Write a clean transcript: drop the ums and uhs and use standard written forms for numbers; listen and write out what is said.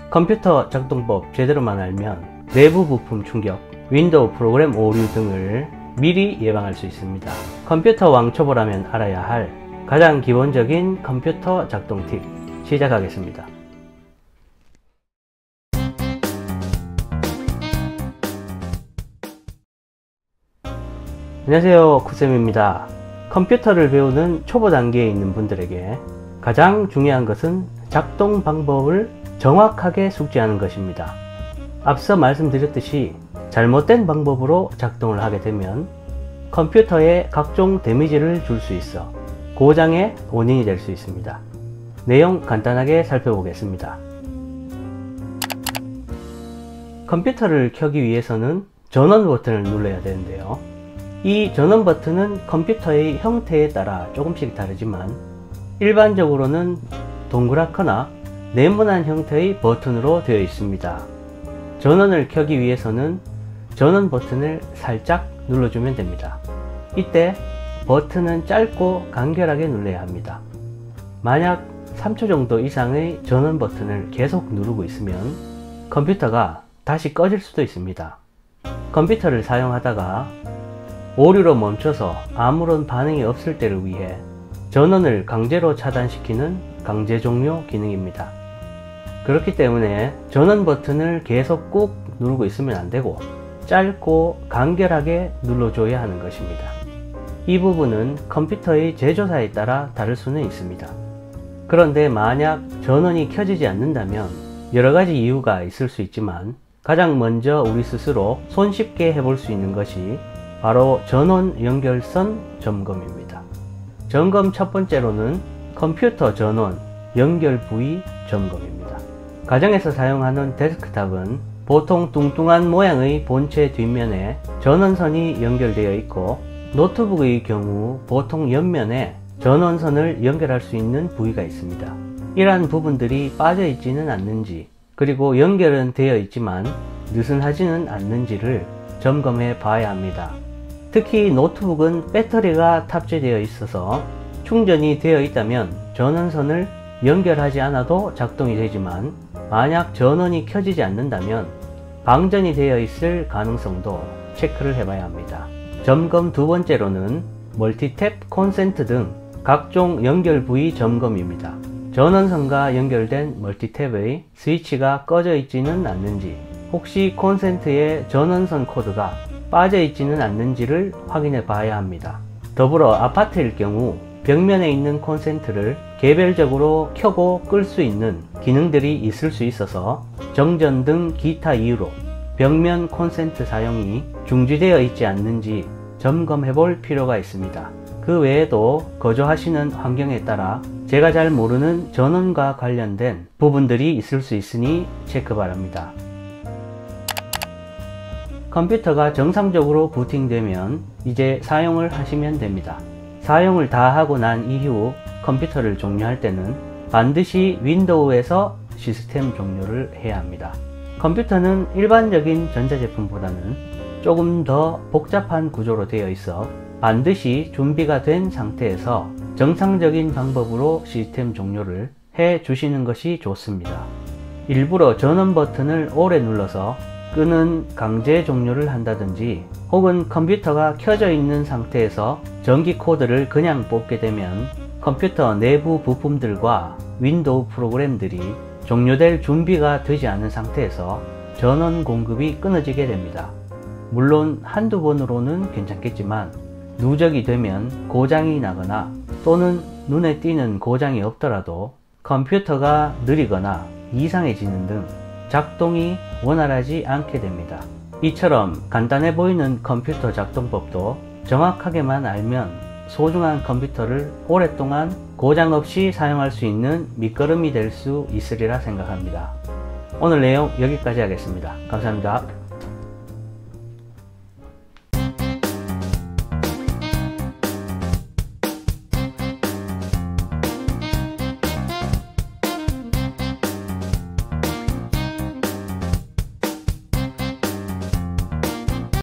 컴퓨터 작동법 제대로만 알면 내부 부품 충격, 윈도우 프로그램 오류 등을 미리 예방할 수 있습니다. 컴퓨터 왕초보라면 알아야 할 가장 기본적인 컴퓨터 작동 팁 시작하겠습니다. 안녕하세요, 쿠쌤입니다. 컴퓨터를 배우는 초보 단계에 있는 분들에게 가장 중요한 것은 작동 방법을 정확하게 숙지하는 것입니다. 앞서 말씀드렸듯이 잘못된 방법으로 작동을 하게 되면 컴퓨터에 각종 데미지를 줄 수 있어 고장의 원인이 될 수 있습니다. 내용 간단하게 살펴보겠습니다. 컴퓨터를 켜기 위해서는 전원 버튼을 눌러야 되는데요. 이 전원 버튼은 컴퓨터의 형태에 따라 조금씩 다르지만 일반적으로는 동그랗거나 네모난 형태의 버튼으로 되어 있습니다. 전원을 켜기 위해서는 전원 버튼을 살짝 눌러주면 됩니다. 이때 버튼은 짧고 간결하게 눌러야 합니다. 만약 3초 정도 이상의 전원 버튼을 계속 누르고 있으면 컴퓨터가 다시 꺼질 수도 있습니다. 컴퓨터를 사용하다가 오류로 멈춰서 아무런 반응이 없을 때를 위해 전원을 강제로 차단시키는 강제 종료 기능입니다. 그렇기 때문에 전원 버튼을 계속 꾹 누르고 있으면 안되고 짧고 간결하게 눌러줘야 하는 것입니다. 이 부분은 컴퓨터의 제조사에 따라 다를 수는 있습니다. 그런데 만약 전원이 켜지지 않는다면 여러가지 이유가 있을 수 있지만 가장 먼저 우리 스스로 손쉽게 해볼 수 있는 것이 바로 전원 연결선 점검입니다. 점검 첫 번째로는 컴퓨터 전원 연결 부위 점검입니다. 가정에서 사용하는 데스크탑은 보통 뚱뚱한 모양의 본체 뒷면에 전원선이 연결되어 있고 노트북의 경우 보통 옆면에 전원선을 연결할 수 있는 부위가 있습니다. 이러한 부분들이 빠져 있지는 않는지, 그리고 연결은 되어 있지만 느슨하지는 않는지를 점검해 봐야 합니다. 특히 노트북은 배터리가 탑재되어 있어서 충전이 되어 있다면 전원선을 연결하지 않아도 작동이 되지만 만약 전원이 켜지지 않는다면 방전이 되어 있을 가능성도 체크를 해봐야 합니다. 점검 두 번째로는 멀티탭 콘센트 등 각종 연결 부위 점검입니다. 전원선과 연결된 멀티탭의 스위치가 꺼져 있지는 않는지, 혹시 콘센트에 전원선 코드가 빠져 있지는 않는지를 확인해 봐야 합니다. 더불어 아파트일 경우 벽면에 있는 콘센트를 개별적으로 켜고 끌 수 있는 기능들이 있을 수 있어서 정전 등 기타 이유로 벽면 콘센트 사용이 중지되어 있지 않는지 점검해 볼 필요가 있습니다. 그 외에도 거주하시는 환경에 따라 제가 잘 모르는 전원과 관련된 부분들이 있을 수 있으니 체크 바랍니다. 컴퓨터가 정상적으로 부팅되면 이제 사용을 하시면 됩니다. 사용을 다 하고 난 이후 컴퓨터를 종료할 때는 반드시 윈도우에서 시스템 종료를 해야 합니다. 컴퓨터는 일반적인 전자제품보다는 조금 더 복잡한 구조로 되어 있어 반드시 준비가 된 상태에서 정상적인 방법으로 시스템 종료를 해 주시는 것이 좋습니다. 일부러 전원 버튼을 오래 눌러서 끄는 강제 종료를 한다든지 혹은 컴퓨터가 켜져 있는 상태에서 전기 코드를 그냥 뽑게 되면 컴퓨터 내부 부품들과 윈도우 프로그램들이 종료될 준비가 되지 않은 상태에서 전원 공급이 끊어지게 됩니다. 물론 한두 번으로는 괜찮겠지만 누적이 되면 고장이 나거나 또는 눈에 띄는 고장이 없더라도 컴퓨터가 느리거나 이상해지는 등 작동이 원활하지 않게 됩니다. 이처럼 간단해 보이는 컴퓨터 작동법도 정확하게만 알면 소중한 컴퓨터를 오랫동안 고장 없이 사용할 수 있는 밑거름이 될 수 있으리라 생각합니다. 오늘 내용 여기까지 하겠습니다. 감사합니다.